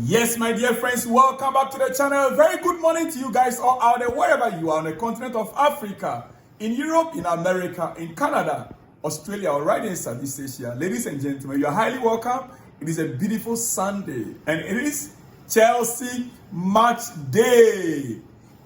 Yes, my dear friends, welcome back to the channel. Very good morning to you guys all out there, wherever you are on the continent of Africa, in Europe, in America, in Canada, Australia, or right in Southeast Asia. Ladies and gentlemen, you are highly welcome. It is a beautiful Sunday, and it is Chelsea match day.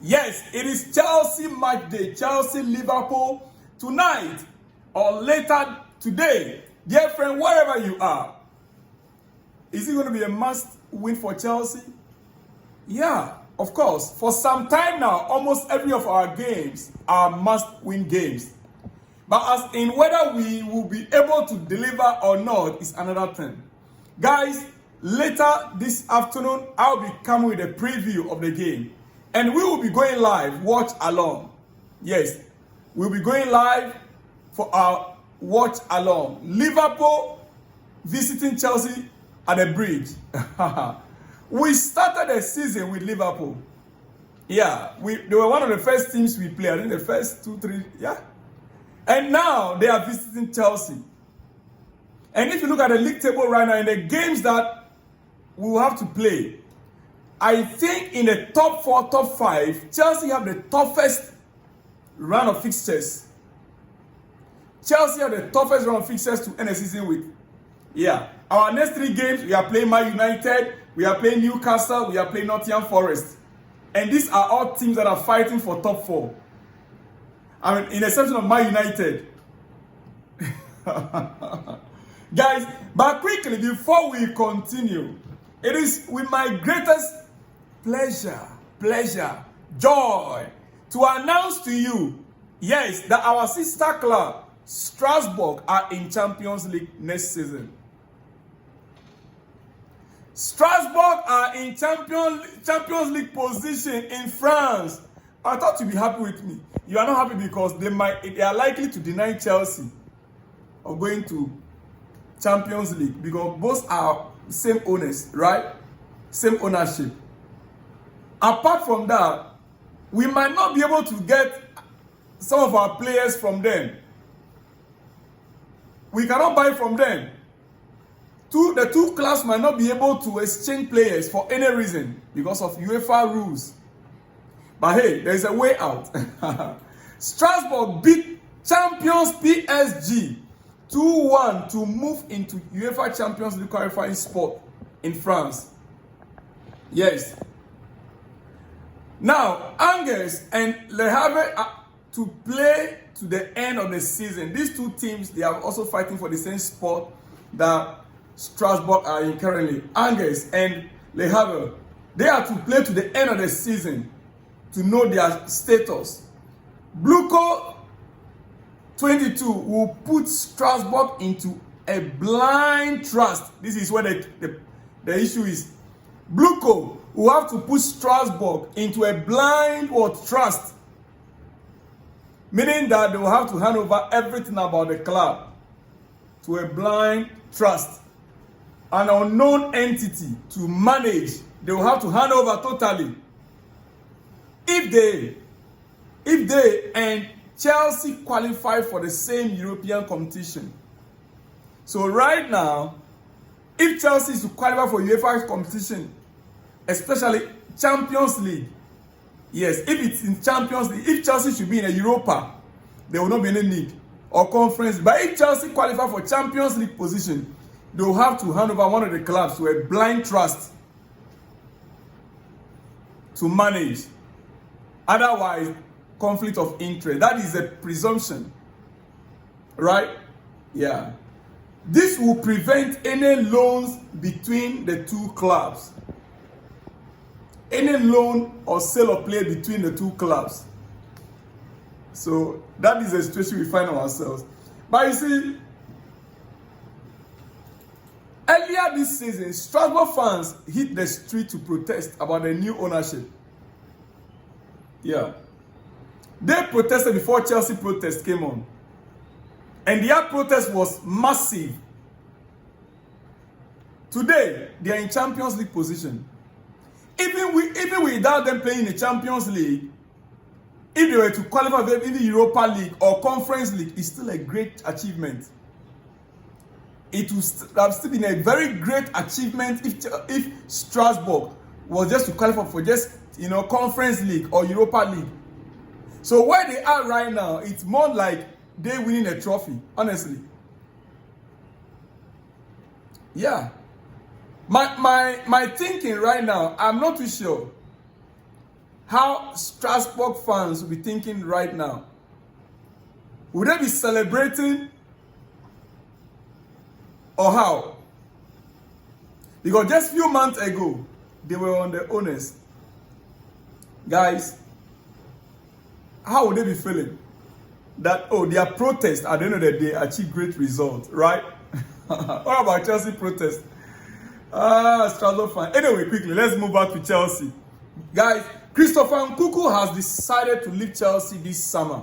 Yes, it is Chelsea match day. Chelsea, Liverpool, tonight or later today. Dear friend, wherever you are, is it going to be a must win for Chelsea? Yeah, of course. For some time now, almost every of our games are must-win games. But as in whether we will be able to deliver or not is another thing. Guys, later this afternoon, I'll be coming with a preview of the game. And we will be going live, watch along. Yes, we'll be going live for our watch along. Liverpool visiting Chelsea at the bridge. We started the season with Liverpool. Yeah, they were one of the first teams we played. I think the first 2-3, yeah. And now they are visiting Chelsea. And if you look at the league table right now, in the games that we will have to play, I think in the top 4, top 5, Chelsea have the toughest run of fixtures. Chelsea have the toughest run of fixtures to end the season with. Yeah. Our next 3 games, we are playing Man United, we are playing Newcastle, we are playing Nottingham Forest. And these are all teams that are fighting for top 4. I mean, in exception of Man United. Guys, but quickly, before we continue, it is with my greatest pleasure, joy, to announce to you, yes, that our sister club, Strasbourg, are in Champions League next season. Strasbourg are in Champions League position in France. I thought you'd be happy with me. You are not happy because they are likely to deny Chelsea of going to Champions League because both are same owners, right? Same ownership. Apart from that, we might not be able to get some of our players from them. We cannot buy from them. The two clubs might not be able to exchange players for any reason because of UEFA rules. But hey, there is a way out. Strasbourg beat champions PSG 2-1 to move into UEFA Champions League qualifying spot in France. Yes. Now, Angers and Le Havre are to play to the end of the season. These two teams, they are also fighting for the same spot that Strasbourg are in currently. Angers and Le Havre, they are to play to the end of the season to know their status. Bluco 22 will put Strasbourg into a blind trust. This is where the issue is. Bluco will have to put Strasbourg into a blind trust. Meaning that they will have to hand over everything about the club to a blind trust. An unknown entity to manage. They will have to hand over totally. If they and Chelsea qualify for the same European competition. So right now, if Chelsea is to qualify for UEFA competition, especially Champions League, yes, if it's in Champions League, if Chelsea should be in a Europa, there will not be any need or conference. But if Chelsea qualify for Champions League position, they will have to hand over one of the clubs to a blind trust to manage. Otherwise, conflict of interest. That is a presumption. Right? Yeah. This will prevent any loans between the two clubs. Any loan or sale of player between the two clubs. So that is the situation we find ourselves. But you see, earlier this season, Strasbourg fans hit the street to protest about the new ownership. Yeah. They protested before Chelsea protest came on. And their protest was massive. Today, they are in Champions League position. Even without them playing in the Champions League, if they were to qualify in the Europa League or Conference League, it's still a great achievement. it would have still been a very great achievement if Strasbourg was just to qualify for just, Conference League or Europa League. So where they are right now, it's more like they winning a trophy, honestly. Yeah. My thinking right now, I'm not too sure how Strasbourg fans will be thinking right now. Would they be celebrating or how? Because just a few months ago, they were on the owners. Guys, how would they be feeling? That, their protest at the end of the day achieved great results, right? What about Chelsea protest? Strasbourg fan. Anyway, quickly, let's move back to Chelsea. Guys, Nkunku has decided to leave Chelsea this summer.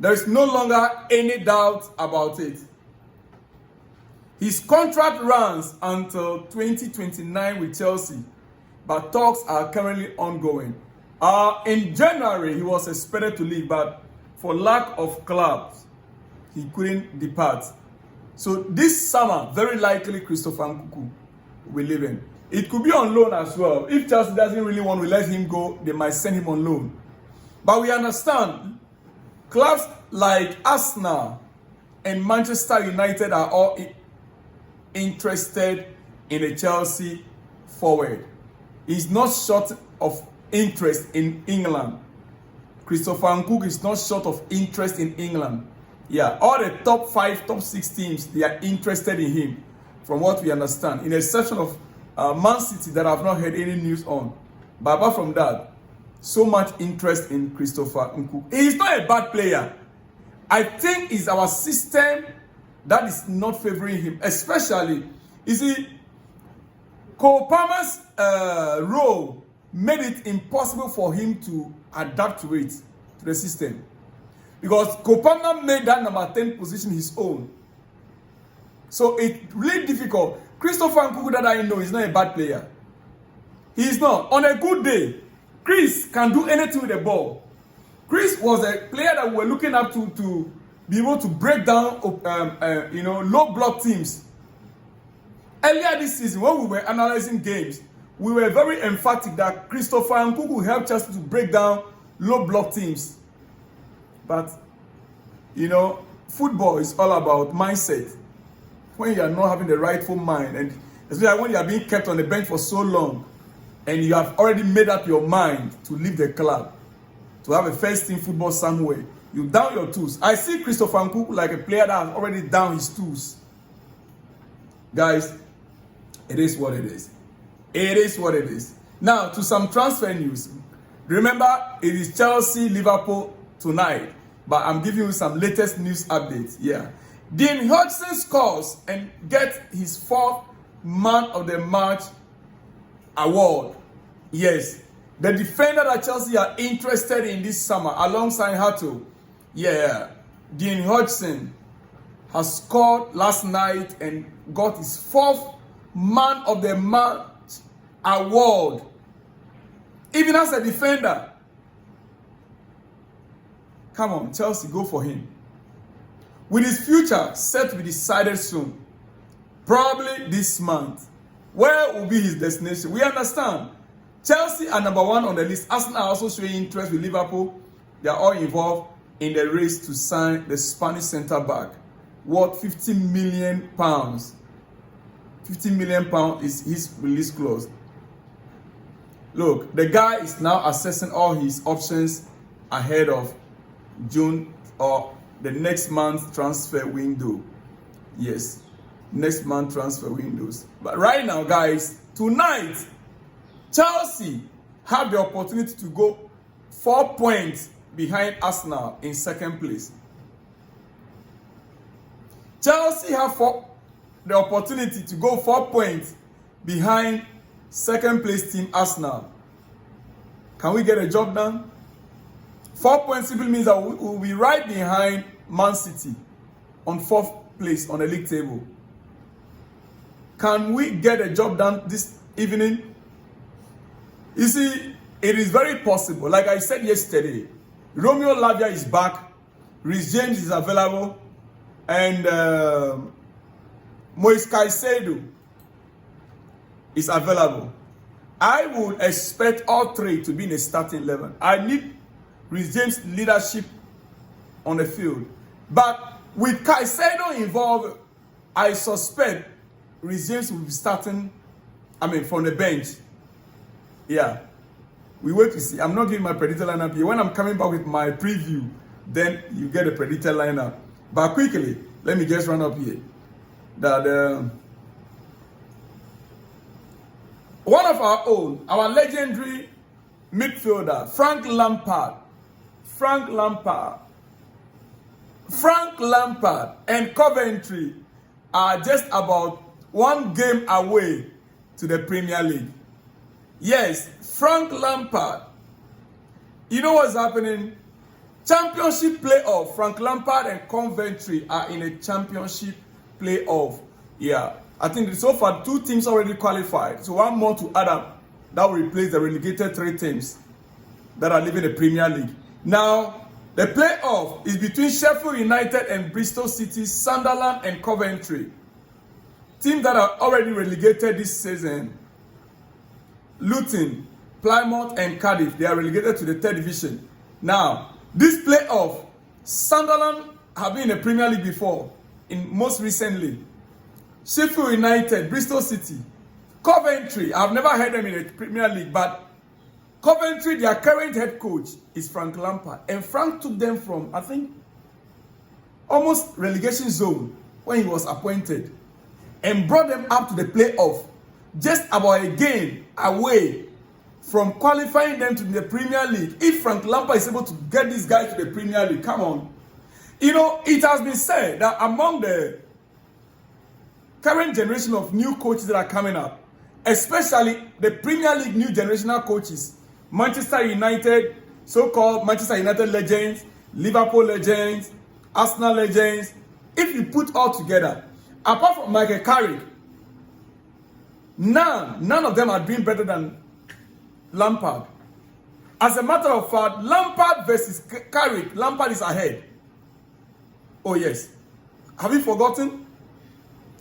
There is no longer any doubt about it. His contract runs until 2029 with Chelsea, but talks are currently ongoing. In January, he was expected to leave, but for lack of clubs, he couldn't depart. So this summer, very likely, Nkunku will leave him. It could be on loan as well. If Chelsea doesn't really want to let him go, they might send him on loan. But we understand, clubs like Arsenal and Manchester United are all interested in a Chelsea forward. He's not short of interest in England. Nkunku is not short of interest in England. Yeah, all the top 5, top 6 teams, they are interested in him, from what we understand. In a section of Man City that I've not heard any news on. But apart from that, so much interest in Nkunku. He's not a bad player. I think it's our system that is not favoring him. Especially, you see, Cole Palmer's role made it impossible for him to adapt to it, to the system. Because Cole Palmer made that number 10 position his own. So it's really difficult. Nkunku that I know is not a bad player. He is not. On a good day, Chris can do anything with the ball. Chris was a player that we were looking up to be able to break down, low block teams. Earlier this season, when we were analyzing games, we were very emphatic that Nkunku helped us to break down low block teams. But, football is all about mindset. When you are not having the rightful mind, and especially when you are being kept on the bench for so long, and you have already made up your mind to leave the club, to have a first team football somewhere, you down your tools. I see Nkunku like a player that has already down his tools. Guys, it is what it is. It is what it is. Now, to some transfer news. Remember, it is Chelsea, Liverpool tonight. But I'm giving you some latest news updates. Yeah. Dean Hodgson scores and gets his 4th Man of the Match award. Yes. The defender that Chelsea are interested in this summer, alongside Hato. Yeah. Dean Hodgson has scored last night and got his 4th Man of the Match award. Even as a defender. Come on, Chelsea, go for him. With his future set to be decided soon, probably this month, where will be his destination? We understand. Chelsea are number 1 on the list. Arsenal are also showing interest with Liverpool. They are all involved in the race to sign the Spanish centre-back. Worth £50 million. £50 million is his release clause. Look, the guy is now assessing all his options ahead of June or the next month transfer window. Yes, next month transfer windows. But right now, guys, tonight, Chelsea have the opportunity to go 4 points behind Arsenal in 2nd place. Chelsea have the opportunity to go 4 points behind 2nd place team Arsenal. Can we get a job done? 4 points simply means that we will be right behind Man City on 4th place on the league table. Can we get a job done this evening? You see, it is very possible. Like I said yesterday, Romeo Lavia is back. Rhys James is available. And Moise Caicedo is available. I would expect all three to be in a starting 11. I need Reece James' leadership on the field. But with Caicedo involved, I suspect Reece James will be starting, from the bench. Yeah. We wait to see. I'm not giving my predicted lineup here. When I'm coming back with my preview, then you get a predicted lineup. But quickly, let me just run up here. That one of our own, our legendary midfielder, Frank Lampard and Coventry are just about one game away to the Premier League. Yes, Frank Lampard. You know what's happening? Championship playoff. Frank Lampard and Coventry are in a championship playoff. Yeah, I think so far 2 teams already qualified. So 1 more to add up. That will replace the relegated 3 teams that are leaving the Premier League. Now, the playoff is between Sheffield United and Bristol City, Sunderland and Coventry. Teams that are already relegated this season. Luton, Plymouth and Cardiff, they are relegated to the 3rd division. Now, this playoff, Sunderland have been in the Premier League before, most recently. Sheffield United, Bristol City, Coventry, I've never heard them in the Premier League, but Coventry, their current head coach is Frank Lampard. And Frank took them from, I think, almost relegation zone when he was appointed and brought them up to the playoff. Just about a game away from qualifying them to the Premier League. If Frank Lampard is able to get these guys to the Premier League, come on. You know, it has been said that among the current generation of new coaches that are coming up, especially the Premier League new generational coaches, Manchester United, so-called Manchester United legends, Liverpool legends, Arsenal legends, if you put all together, apart from Michael Carrick, none of them are doing better than Lampard. As a matter of fact, Lampard versus Carrick, Lampard is ahead. Oh yes. Have you forgotten?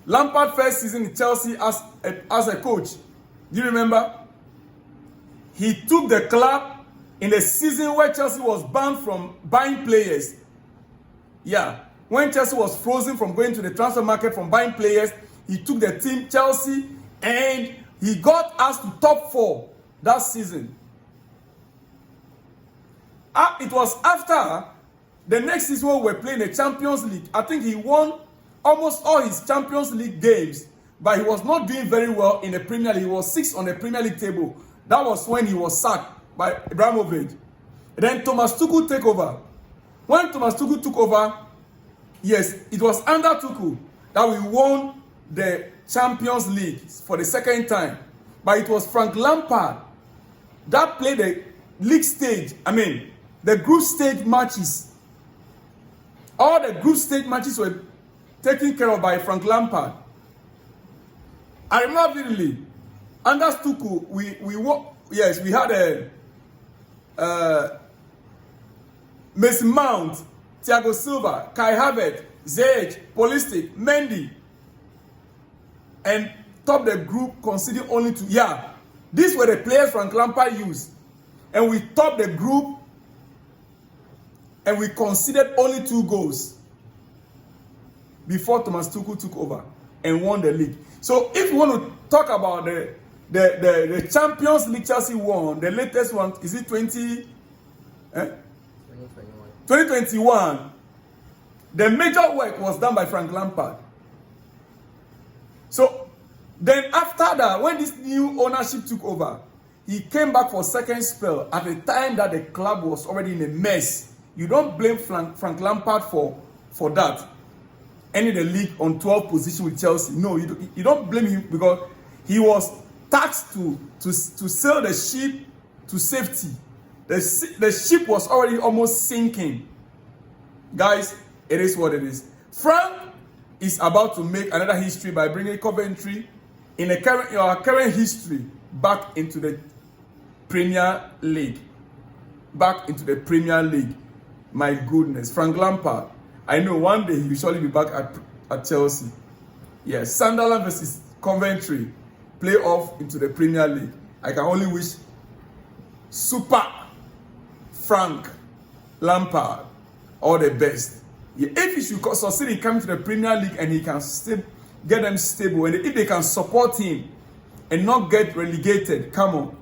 Lampard first season in Chelsea as a coach. Do you remember? He took the club in the season where Chelsea was banned from buying players. Yeah. When Chelsea was frozen from going to the transfer market from buying players, he took the team Chelsea and he got us to top 4 that season. It was after the next season when we were playing the Champions League. I think he won almost all his Champions League games, but he was not doing very well in the Premier League. He was 6th on the Premier League table. That was when he was sacked by Abramovich. Then Thomas Tuchel took over. When Thomas Tuchel took over, yes, it was under Tuchel that we won the Champions League for the 2nd time. But it was Frank Lampard that played the league stage, the group stage matches. All the group stage matches were taken care of by Frank Lampard. I remember vividly, under Tuchel, we had Mason Mount, Thiago Silva, Kai Havertz, Ziyech, Pulisic, Mendy, and top the group conceding only 2. Yeah, these were the players Frank Lampard used, and we topped the group, and we conceded only 2 goals before Thomas Tuchel took over and won the league. So if you want to talk about the Champions League Chelsea won, the latest one, is it 2021. The major work was done by Frank Lampard. So then after that, when this new ownership took over, he came back for 2nd spell at a time that the club was already in a mess. You don't blame Frank Lampard for that. Ending the league on 12th position with Chelsea. No, you don't blame him because he was tasked to sail the ship to safety. The ship was already almost sinking. Guys, it is what it is. Frank is about to make another history by bringing Coventry in our current history back into the Premier League. Back into the Premier League. My goodness. Frank Lampard. I know one day he will surely be back at Chelsea. Yes, Sunderland versus Coventry, playoff into the Premier League. I can only wish Super Frank Lampard all the best. Yeah, if he should succeed in coming to the Premier League and he can still get them stable, and if they can support him and not get relegated, come on.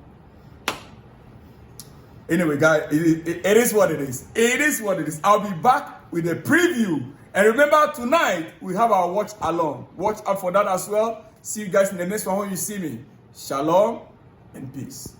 Anyway, guys, it is what it is. It is what it is. I'll be back with a preview. And remember, tonight, we have our watch along. Watch out for that as well. See you guys in the next one when you see me. Shalom and peace.